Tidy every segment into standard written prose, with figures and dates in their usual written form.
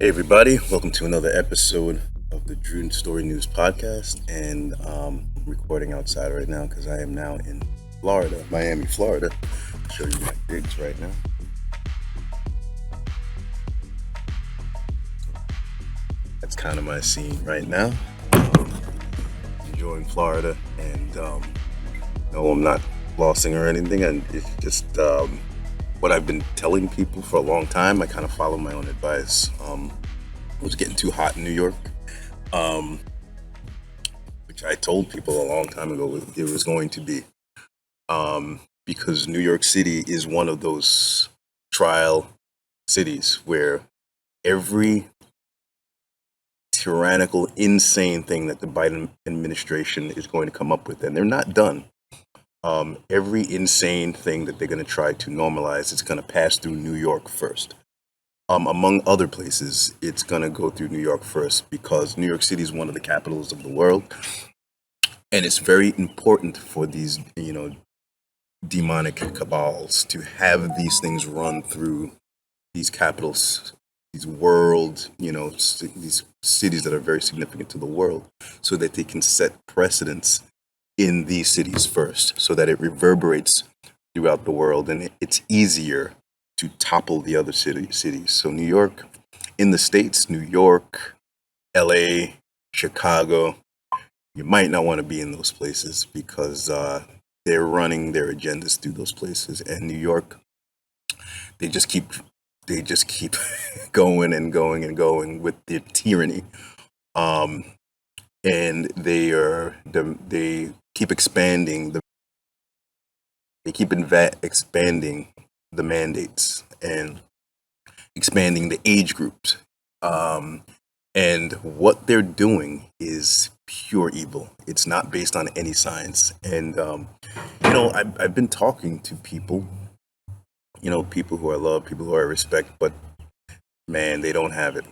Hey everybody, welcome to another episode of the Drew Story News podcast. And I'm recording outside right now because I am now in Florida, Miami, Florida. I'll show you my digs right now. That's kind of my scene right now. Enjoying Florida, and no, I'm not flossing or anything. And it's just what I've been telling people for a long time. I kind of follow my own advice. It was getting too hot in New York. Um, which I told people a long time ago it was going to be, because New York City is one of those trial cities where every tyrannical, insane thing that the Biden administration is going to come up with, and they're not done. Every insane thing that they're going to try to normalize, it's going to pass through New York first. Among other places, it's going to go through New York first because New York City is one of the capitals of the world. And it's very important for these, demonic cabals to have these things run through these capitals, these world, these cities that are very significant to the world, so that they can set precedents in these cities first, so that it reverberates throughout the world, and it's easier to topple the other cities. So New York, in the States, New York, LA, Chicago, you might not want to be in those places because they're running their agendas through those places. And New York, they just keep going and going and going with their tyranny. And they keep expanding expanding the mandates and expanding the age groups. And what they're doing is pure evil. It's not based on any science. And I've been talking to people, people who I love, people who I respect, but man, they don't have it.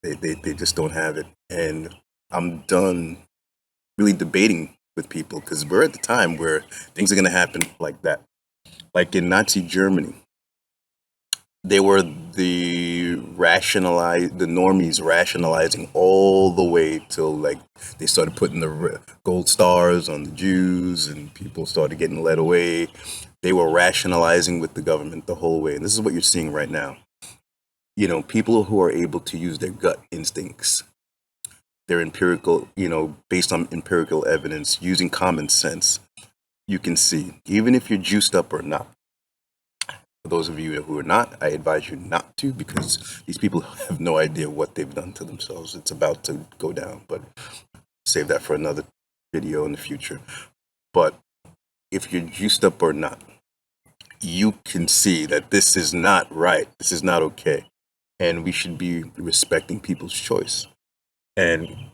They just don't have it. And I'm done really debating with people because we're at the time where things are going to happen like that. Like in Nazi Germany, they were the normies rationalizing all the way till like they started putting the gold stars on the Jews and people started getting led away. They were rationalizing with the government the whole way. And this is what you're seeing right now. People who are able to use their gut instincts, their empirical, based on empirical evidence, using common sense, you can see, even if you're juiced up or not. For those of you who are not, I advise you not to, because these people have no idea what they've done to themselves. It's about to go down, but save that for another video in the future. But if you're juiced up or not, you can see that this is not right. This is not okay. And we should be respecting people's choice. And,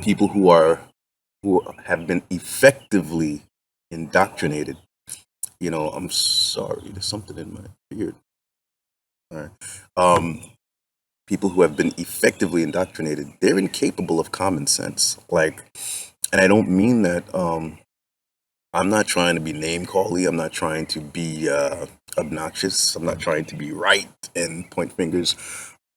people who have been effectively indoctrinated. I'm sorry, there's something in my beard. All right. People who have been effectively indoctrinated, they're incapable of common sense. And I don't mean that. I'm not trying to be name calling. I'm not trying to be obnoxious. I'm not trying to be right and point fingers.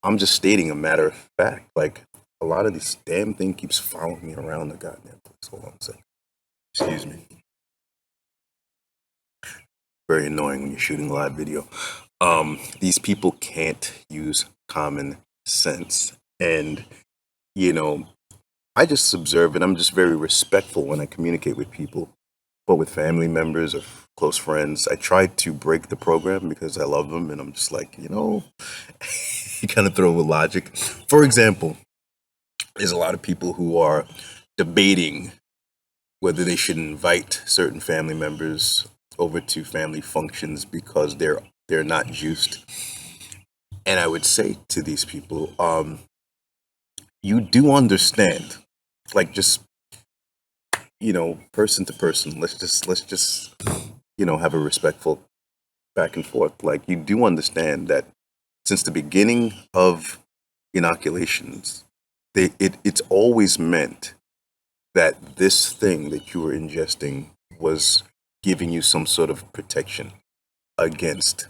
I'm just stating a matter of fact. Like a lot of this damn thing keeps following me around the goddamn place. Hold on a second. Excuse me. Very annoying when you're shooting live video. These people can't use common sense. And, I just observe it. I'm just very respectful when I communicate with people, but with family members or close friends. I try to break the program because I love them. And I'm just like, you kind of throw with logic. For example, there's a lot of people who are debating whether they should invite certain family members over to family functions because they're not juiced. And I would say to these people, you do understand, like just person to person. Let's just have a respectful back and forth. Like you do understand that since the beginning of inoculations, it's always meant that this thing that you were ingesting was giving you some sort of protection against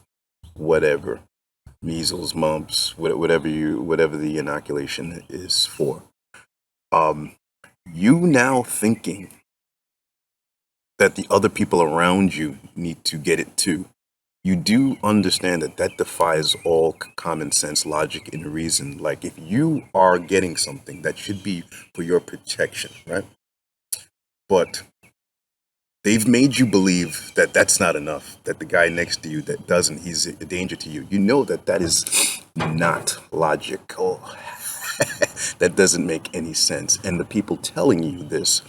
whatever measles, mumps, whatever the inoculation is for. Um, you now thinking that the other people around you need to get it too. You do understand that that defies all common sense, logic, and reason. Like if you are getting something that should be for your protection, right? But they've made you believe that that's not enough, that the guy next to you that doesn't, he's a danger to you. You know that that is not logical. That doesn't make any sense. And the people telling you this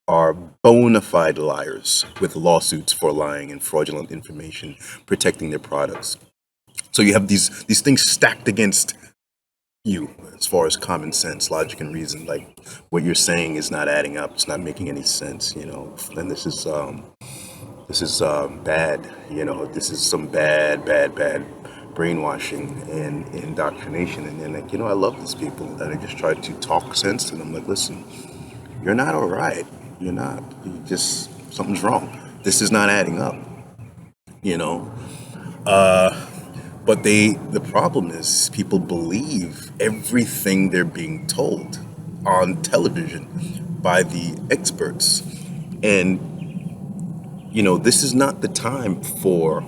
are bona fide liars with lawsuits for lying and fraudulent information, protecting their products. So you have these things stacked against you as far as common sense, logic, and reason. Like what you're saying is not adding up. It's not making any sense, you know. And this is bad, you know. This is some bad brainwashing and indoctrination. And then, like, you know, I love these people that I just try to talk sense to them. Like, listen, you're not all right. You're not. You just something's wrong. This is not adding up, you know. But the problem is people believe everything they're being told on television by the experts. And you know, this is not the time for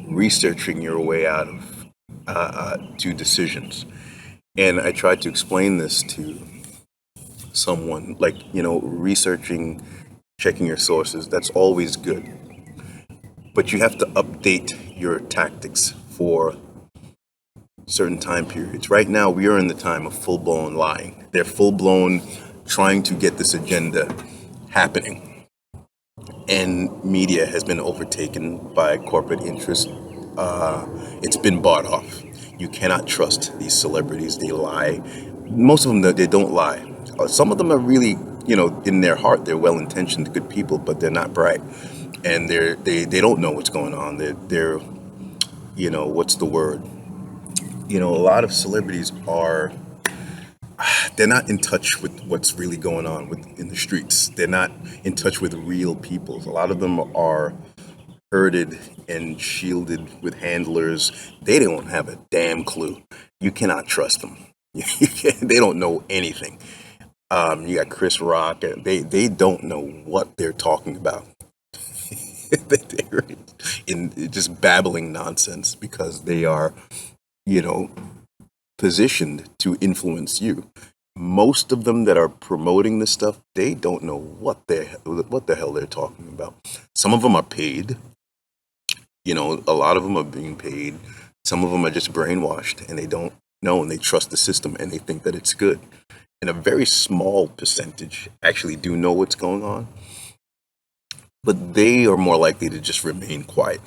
researching your way out of to decisions. And I tried to explain this to someone, like, you know, researching, checking your sources, that's always good. But you have to update your tactics for certain time periods. Right now, we are in the time of full blown lying. They're full blown trying to get this agenda happening. And media has been overtaken by corporate interest. It's been bought off. You cannot trust these celebrities. They lie. Most of them, they don't lie. Some of them are really, you know, in their heart, they're well-intentioned, good people, but they're not bright, and they don't know what's going on. They're you know, what's the word? You know, a lot of celebrities are, they're not in touch with what's really going on in the streets. They're not in touch with real people. A lot of them are herded and shielded with handlers. They don't have a damn clue. You cannot trust them. They don't know anything. You got Chris Rock. They don't know what they're talking about. They're in just babbling nonsense because they are, you know, positioned to influence you. Most of them that are promoting this stuff, they don't know what the hell they're talking about. Some of them are paid. You know, a lot of them are being paid. Some of them are just brainwashed and they don't know, and they trust the system and they think that it's good. And a very small percentage actually do know what's going on, but they are more likely to just remain quiet.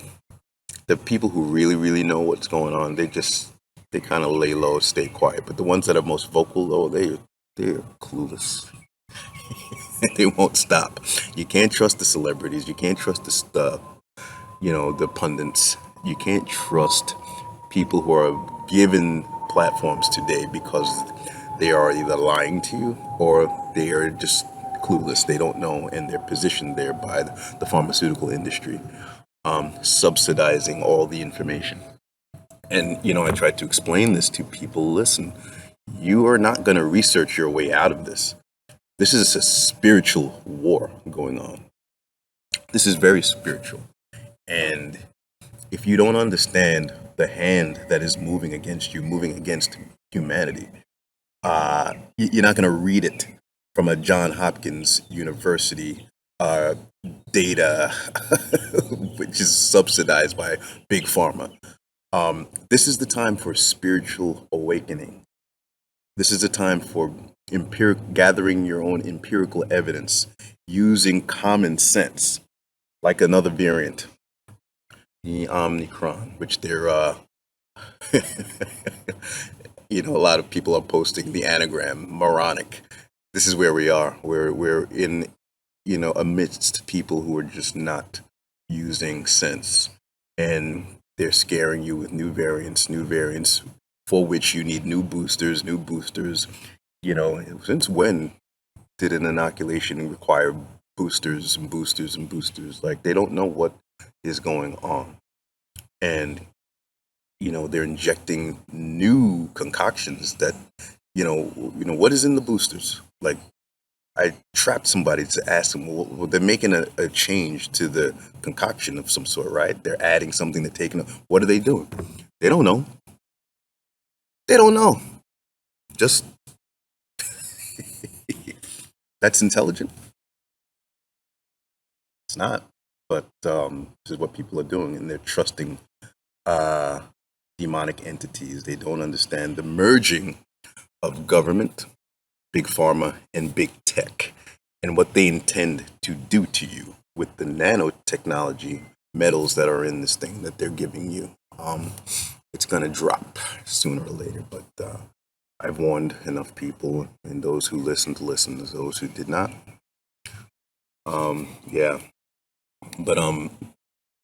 The people who really know what's going on, they kind of lay low, stay quiet. But the ones that are most vocal, oh, they're clueless. They won't stop. You can't trust the celebrities. You can't trust the you know, the pundits. You can't trust people who are given platforms today because they are either lying to you or they are just clueless. They don't know, and they're positioned there by the pharmaceutical industry, subsidizing all the information. And, you know, I tried to explain this to people. Listen, you are not going to research your way out of this. This is a spiritual war going on. This is very spiritual. And if you don't understand the hand that is moving against you, moving against humanity, you're not going to read it from a John Hopkins University uh, data, which is subsidized by Big Pharma. This is the time for spiritual awakening. This is a time for gathering your own empirical evidence using common sense, like another variant, the Omicron, which they're, you know, a lot of people are posting the anagram, moronic. This is where we are. We're in, you know, amidst people who are just not using sense, and they're scaring you with new variants for which you need new boosters, new boosters. You know, since when did an inoculation require boosters and boosters and boosters? Like, they don't know what is going on. And they're injecting new concoctions that, what is in the boosters? Like, I trapped somebody to ask them, well, they're making a change to the concoction of some sort, right? They're adding something, they're taking, what are they doing? They don't know. They don't know. Just, that's intelligent. It's not. But this is what people are doing, and they're trusting uh, demonic entities. They don't understand the merging of government, big pharma, and big tech, and what they intend to do to you with the nanotechnology metals that are in this thing that they're giving you. It's going to drop sooner or later, but I've warned enough people, and those who listened to listen, to those who did not. Yeah, but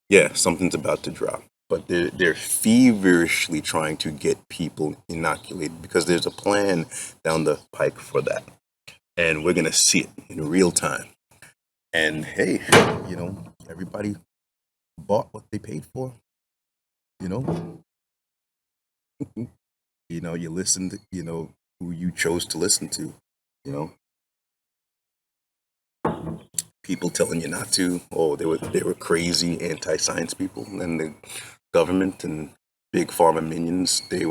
yeah, something's about to drop. But they're feverishly trying to get people inoculated because there's a plan down the pike for that, and we're gonna see it in real time. And hey, everybody bought what they paid for. You know, you listened. Who you chose to listen to. You know, people telling you not to. Oh, they were crazy anti-science people, and the government and big pharma minions. They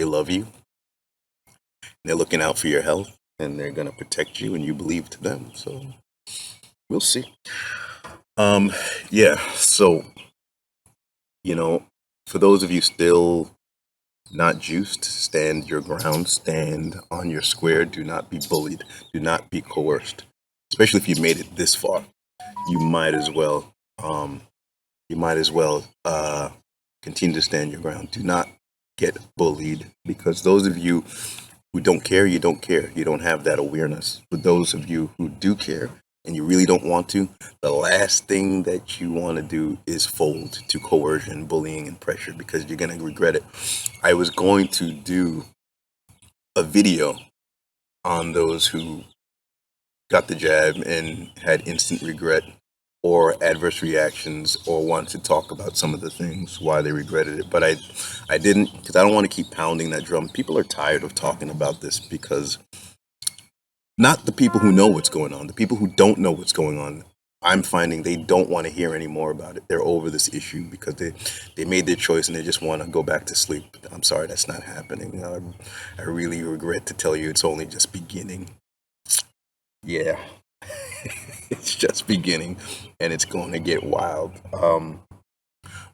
love you. They're looking out for your health, and they're gonna protect you, and you believe to them. So we'll see. Um, yeah. So for those of you still not juiced, stand your ground, stand on your square. Do not be bullied. Do not be coerced. Especially if you made it this far, you might as well. You might as well continue to stand your ground. Do not get bullied, because those of you who don't care, you don't care. You don't have that awareness. But those of you who do care and you really don't want to, the last thing that you want to do is fold to coercion, bullying, and pressure, because you're going to regret it. I was going to do a video on those who got the jab and had instant regret or adverse reactions, or want to talk about some of the things why they regretted it, but I didn't, because I don't want to keep pounding that drum. People are tired of talking about this, because not the people who know what's going on, the people who don't know what's going on, I'm finding they don't want to hear any more about it. They're over this issue because they made their choice and they just want to go back to sleep. I'm sorry, that's not happening. I really regret to tell you, it's only just beginning. Yeah. It's just beginning, and it's going to get wild.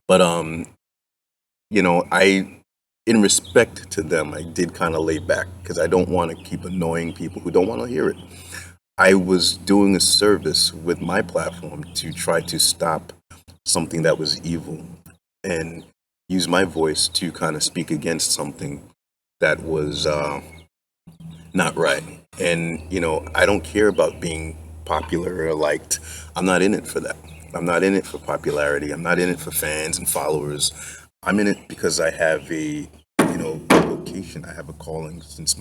But I, in respect to them, I did kind of lay back, because I don't want to keep annoying people who don't want to hear it. I was doing a service with my platform to try to stop something that was evil, and use my voice to kind of speak against something that was not right. And I don't care about being popular or liked. I'm not in it for that. I'm not in it for popularity. I'm not in it for fans and followers. I'm in it because I have a vocation. I have a calling since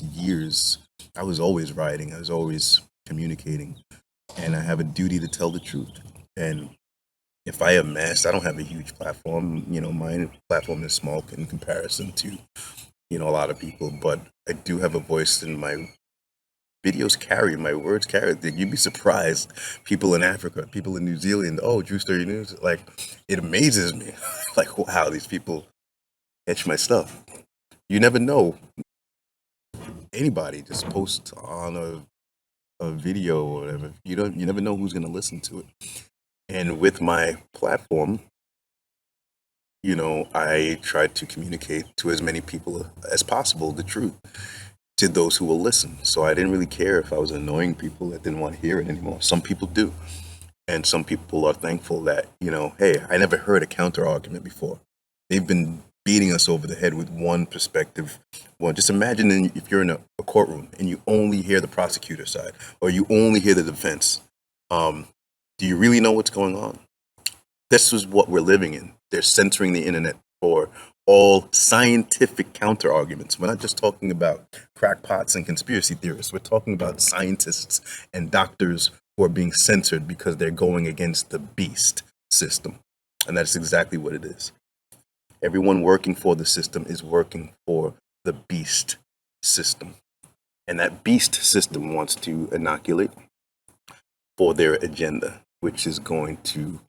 years. I was always writing. I was always communicating, and I have a duty to tell the truth. And if I amass, I don't have a huge platform. My platform is small in comparison to a lot of people, but I do have a voice, and my videos carry, my words carry. You'd be surprised. People in Africa, people in New Zealand, oh, Drew Story News, like, it amazes me. Like, wow, these people catch my stuff. You never know. Anybody just post on a video or whatever. You never know who's gonna listen to it. And with my platform, I try to communicate to as many people as possible the truth, to those who will listen. So I didn't really care if I was annoying people that didn't want to hear it anymore. Some people do. And some people are thankful that, hey, I never heard a counter argument before. They've been beating us over the head with one perspective. Well, just imagine if you're in a courtroom and you only hear the prosecutor side, or you only hear the defense. Do you really know what's going on? This is what we're living in. They're censoring the internet for all scientific counter arguments. We're not just talking about crackpots and conspiracy theorists. We're talking about scientists and doctors who are being censored because they're going against the beast system. And that's exactly what it is. Everyone working for the system is working for the beast system. And that beast system wants to inoculate for their agenda, which is going to,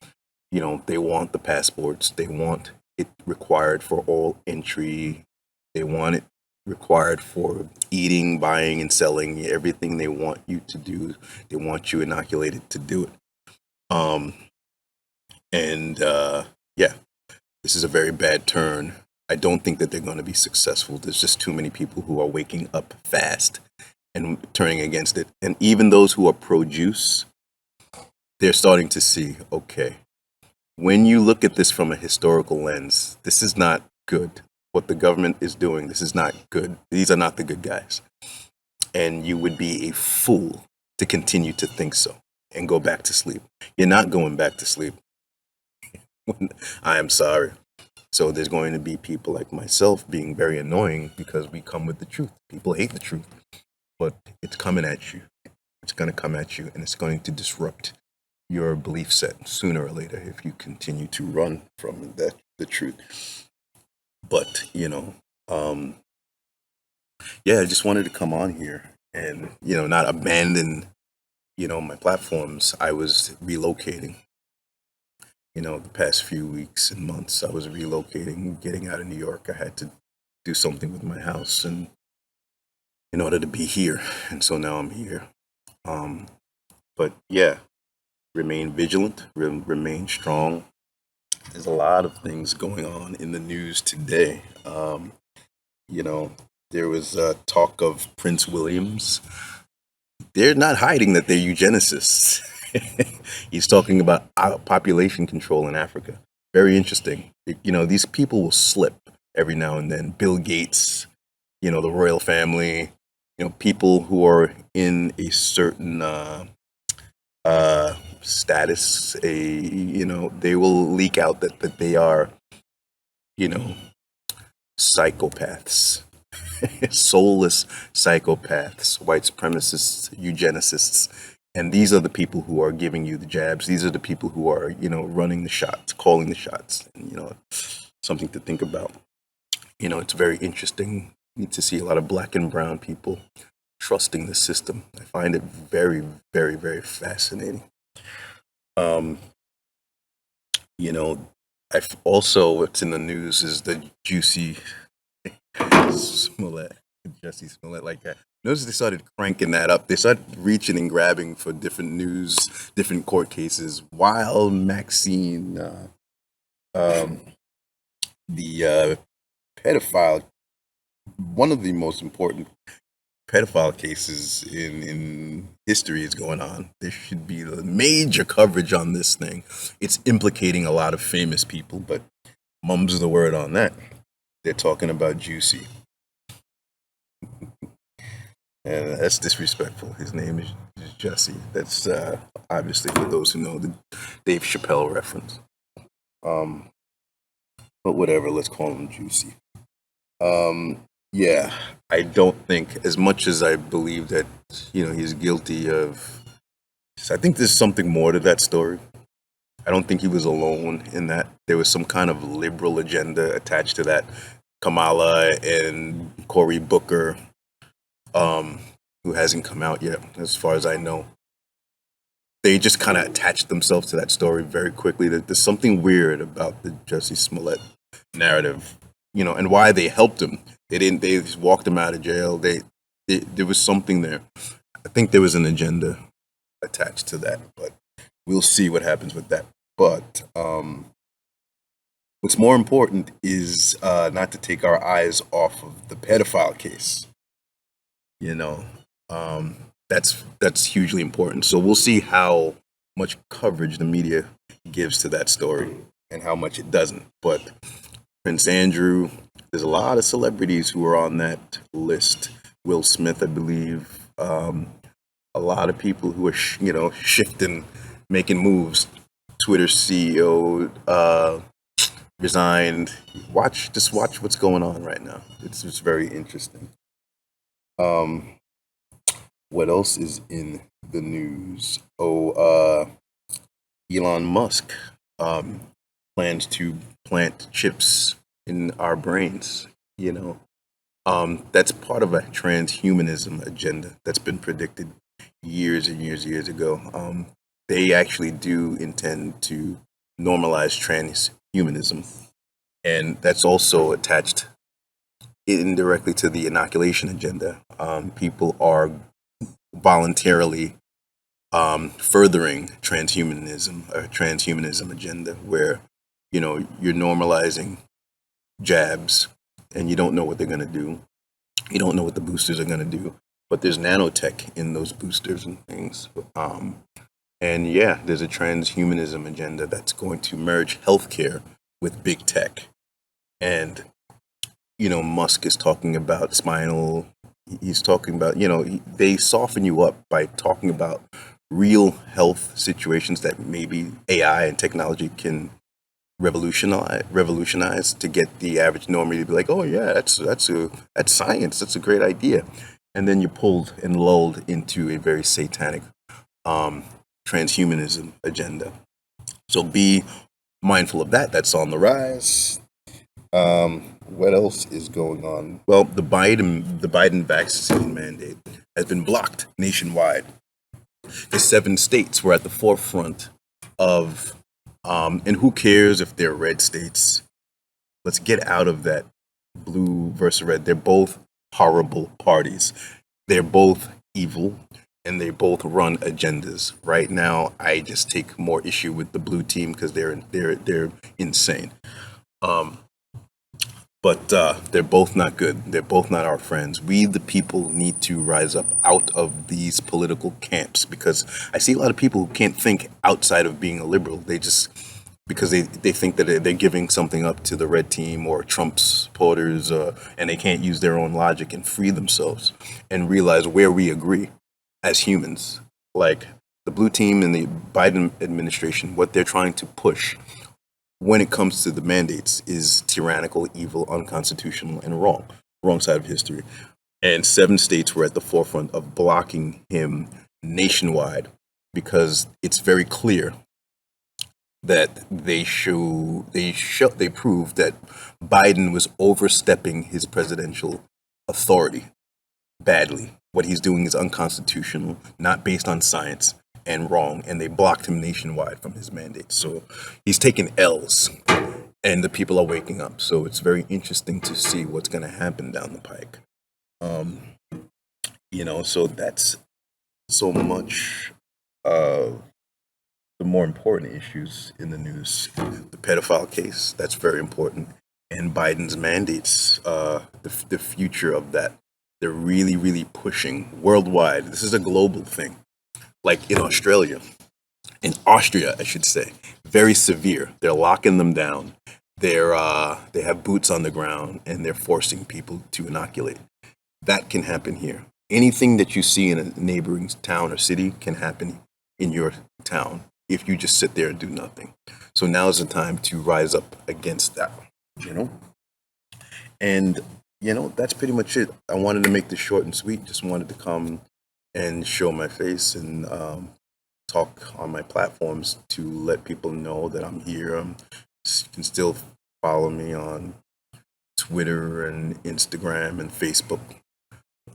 they want the passports, they want it required for all entry, they want it required for eating, buying, and selling, everything they want you to do, they want you inoculated to do it. And yeah, this is a very bad turn. I don't think that they're going to be successful. There's just too many people who are waking up fast and turning against it. And even those who are pro-juice, they're starting to see, okay, when you look at this from a historical lens, this is not good. What the government is doing, this is not good. These are not the good guys. And you would be a fool to continue to think so and go back to sleep. You're not going back to sleep. I am sorry. So there's going to be people like myself being very annoying because we come with the truth. People hate the truth, but it's coming at you. It's going to come at you, and it's going to disrupt your belief set sooner or later if you continue to run from the truth. But yeah, I just wanted to come on here and not abandon my platforms. I was relocating. The past few weeks and months, I was relocating, getting out of New York. I had to do something with my house, and in order to be here, and so now I'm here. But yeah, remain vigilant, remain strong. There's a lot of things going on in the news today. There was talk of Prince Williams. They're not hiding that they're eugenicists. He's talking about population control in Africa. Very interesting. These people will slip every now and then. Bill Gates, the royal family, people who are in a certain status, they will leak out that they are, psychopaths, soulless psychopaths, white supremacists, eugenicists. And these are the people who are giving you the jabs. These are the people who are, running the shots, calling the shots. And, something to think about. It's very interesting to see a lot of black and brown people trusting the system. I find it very, very, very fascinating. I've also, what's in the news is the Juicy Smollett, Jesse Smollett, like that. Notice they started cranking that up. They started reaching and grabbing for different news, different court cases. While Maxine, the pedophile, one of the most important pedophile cases in history is going on. There should be major coverage on this thing. It's implicating a lot of famous people, but mum's the word on that. They're talking about Juicy. And that's disrespectful. His name is Jesse. That's obviously for those who know the Dave Chappelle reference. But whatever, let's call him Juicy. Yeah, I don't think, as much as I believe that, he's guilty of, I think there's something more to that story. I don't think he was alone in that. There was some kind of liberal agenda attached to that. Kamala and Cory Booker, who hasn't come out yet, as far as I know. They just kind of attached themselves to that story very quickly. There's something weird about the Jussie Smollett narrative, and why they helped him. They just walked him out of jail. There was something there. I think there was an agenda attached to that, but we'll see what happens with that. But what's more important is not to take our eyes off of the pedophile case. That's hugely important. So we'll see how much coverage the media gives to that story and how much it doesn't. But Prince Andrew, there's a lot of celebrities who are on that list. Will Smith, I believe. A lot of people who are, shifting, making moves. Twitter CEO resigned. Just watch what's going on right now. It's very interesting. What else is in the news? Elon Musk plans to plant chips in our brains. You know, that's part of a transhumanism agenda that's been predicted years and years ago. They actually do intend to normalize transhumanism, and that's also attached indirectly to the inoculation agenda. People are voluntarily furthering transhumanism agenda, where you're normalizing jabs, and you don't know what they're going to do. You don't know what the boosters are going to do, but there's nanotech in those boosters and things. And yeah, there's a transhumanism agenda that's going to merge healthcare with big tech. And Musk is talking about spinal. He's talking about, they soften you up by talking about real health situations that maybe AI and technology can revolutionize to get the average normie to be like, oh yeah, that's science, that's a great idea. And then you're pulled and lulled into a very satanic transhumanism agenda. So be mindful of that. That's on the rise. What else is going on? Well, the Biden vaccine mandate has been blocked nationwide. The 7 states were at the forefront of, and who cares if they're red states? Let's get out of that blue versus red. They're both horrible parties. They're both evil, and they both run agendas. Right now, I just take more issue with the blue team because they're insane. But they're both not good. They're both not our friends. We, the people, need to rise up out of these political camps, because I see a lot of people who can't think outside of being a liberal. They just, because they think that they're giving something up to the red team or Trump's supporters, and they can't use their own logic and free themselves and realize where we agree as humans. Like the blue team and the Biden administration, what they're trying to push when it comes to the mandates is tyrannical, evil, unconstitutional, and wrong side of history. And 7 states were at the forefront of blocking him nationwide, because it's very clear that they proved that Biden was overstepping his presidential authority badly. What he's doing is unconstitutional, not based on science, and wrong, and they blocked him nationwide from his mandate. So he's taking L's, and the people are waking up. So it's very interesting to see what's going to happen down the pike. So that's so much of the more important issues in the news. The pedophile case, that's very important, and Biden's mandates, the future of that. They're really, really pushing worldwide. This is a global thing. Like in Australia, in Austria, I should say, very severe. They're locking them down. They have boots on the ground, and they're forcing people to inoculate. That can happen here. Anything that you see in a neighboring town or city can happen in your town if you just sit there and do nothing. So now is the time to rise up against that. And that's pretty much it. I wanted to make this short and sweet. Just wanted to come and show my face and talk on my platforms to let people know that I'm here. You can still follow me on Twitter and Instagram and Facebook.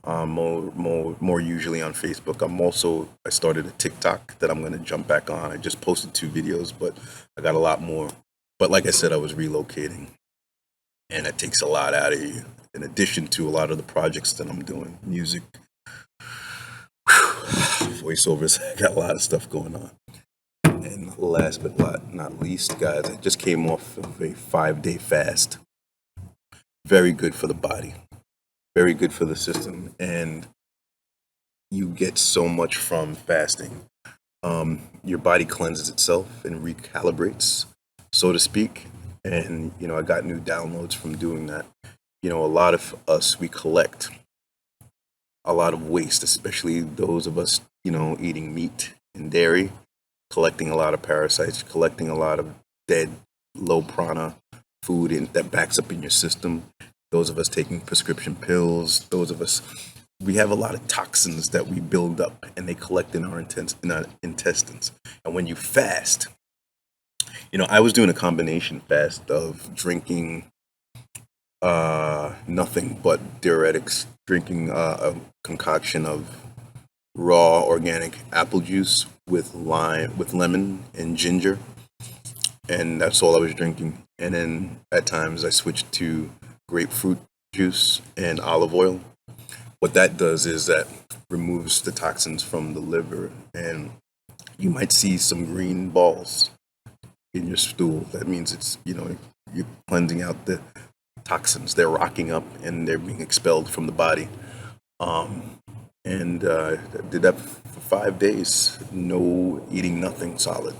More usually on Facebook. I started a TikTok that I'm going to jump back on. I just posted 2 videos, but I got a lot more. But like I said, I was relocating, and it takes a lot out of you. In addition to a lot of the projects that I'm doing, music, voiceovers, I got a lot of stuff going on. And last but not least, guys, I just came off of a 5-day fast. Very good for the body, very good for the system, and you get so much from fasting. Your body cleanses itself and recalibrates, so to speak. And I got new downloads from doing that. A lot of us, we collect a lot of waste, especially those of us, eating meat and dairy, collecting a lot of parasites, collecting a lot of dead, low prana food that backs up in your system. Those of us taking prescription pills, those of us, we have a lot of toxins that we build up, and they collect in our intestines. And when you fast, I was doing a combination fast of drinking nothing but diuretics, drinking a concoction of raw organic apple juice with lemon and ginger, and that's all I was drinking. And then at times I switched to grapefruit juice and olive oil. What that does is that removes the toxins from the liver, and you might see some green balls in your stool. That means it's, you're cleansing out the toxins. They're rocking up and they're being expelled from the body. And did that for 5 days. No eating, nothing solid,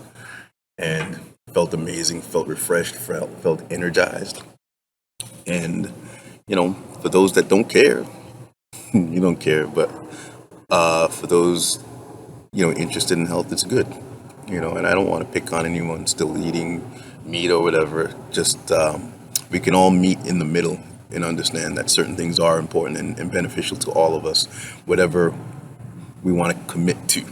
and felt amazing. Felt refreshed. Felt energized. And for those that don't care, you don't care. But for those interested in health, it's good. And I don't want to pick on anyone still eating meat or whatever. Just we can all meet in the middle and understand that certain things are important and beneficial to all of us, whatever we want to commit to,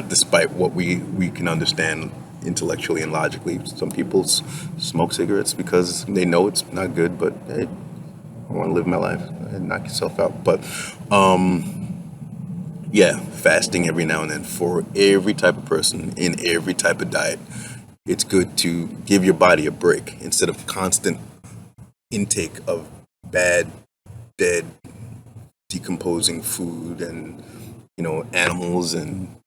despite what we can understand intellectually and logically. Some people smoke cigarettes because they know it's not good, but hey, I want to live my life and knock yourself out. But yeah, fasting every now and then for every type of person in every type of diet. It's good to give your body a break instead of constant intake of bad, dead, decomposing food and animals and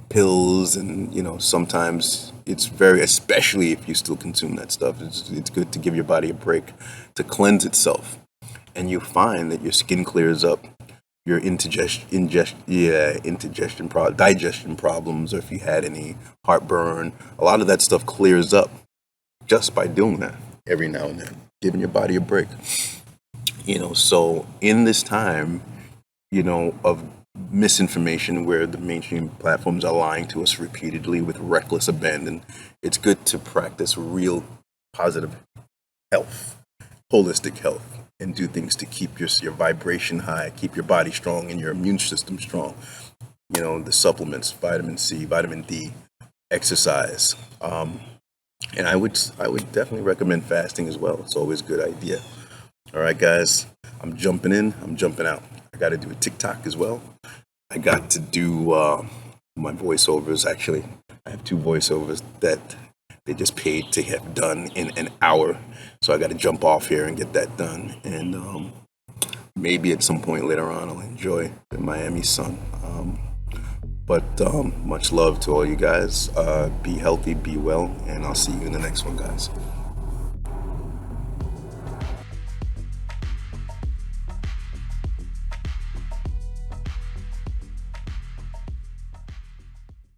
pills. And sometimes it's very, especially if you still consume that stuff, it's good to give your body a break to cleanse itself, and you find that your skin clears up, your digestion problems, or if you had any heartburn, a lot of that stuff clears up just by doing that every now and then, giving your body a break. So in this time, of misinformation, where the mainstream platforms are lying to us repeatedly with reckless abandon, it's good to practice real positive health, holistic health, and do things to keep your vibration high, keep your body strong and your immune system strong. The supplements, vitamin C, vitamin D, exercise. And I would definitely recommend fasting as well. It's always a good idea. All right, guys, I'm jumping in, I'm jumping out. I got to do a TikTok as well. I got to do my voiceovers. Actually, I have 2 voiceovers that they just paid to have done in an hour. So I got to jump off here and get that done. And maybe at some point later on, I'll enjoy the Miami sun. But much love to all you guys. Be healthy, be well, and I'll see you in the next one, guys.